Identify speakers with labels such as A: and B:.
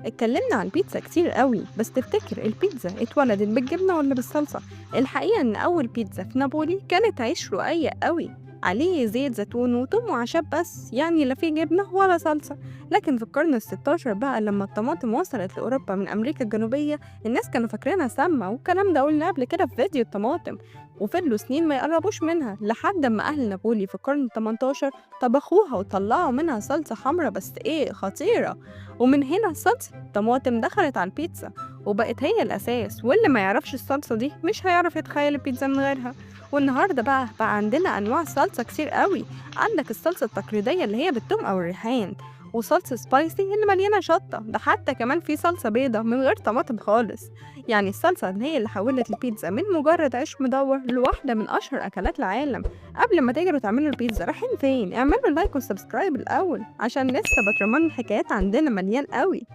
A: اتكلمنا عن البيتزا كتير قوي، بس تفتكر البيتزا اتولدت بالجبنة ولا بالصلصة؟ الحقيقة إن أول بيتزا في نابولي كانت عيش رقيق قوي عليه زيت زيتون وثوم وأعشاب بس، يعني لا فيه جبنة ولا صلصة. لكن في القرن الستاشر بقى لما الطماطم وصلت لأوروبا من أمريكا الجنوبية، الناس كانوا فاكرينها سامة، والكلام ده قلنا قبل كده في فيديو الطماطم. وفضلوا سنين ما يقربوش منها لحد ما أهل نابولي في القرن التمنتاشر طبخوها وطلعوا منها صلصة حمرا بس إيه خطيرة. ومن هنا صلصة الطماطم دخلت على البيتزا وبقت هي الأساس، واللي ما يعرفش الصلصة دي مش هيعرف يتخيل البيتزا من غيرها. والنهاردة بقى عندنا أنواع صلصة كتير قوي. عندك الصلصة التقليدية اللي هي بالثوم أو الريحان، وصلصة سبايسي اللي مليانة شطة، ده حتى كمان في صلصة بيضة من غير طماطم خالص. يعني الصلصة اللي هي اللي حولت البيتزا من مجرد عيش مدور لواحدة من أشهر أكلات العالم. قبل ما تجروا تعملوا البيتزا رايحين فين؟ اعملوا لايك وسبسكرايب الأول، عشان لسه بترمان الحكايات عندنا مليان قوي.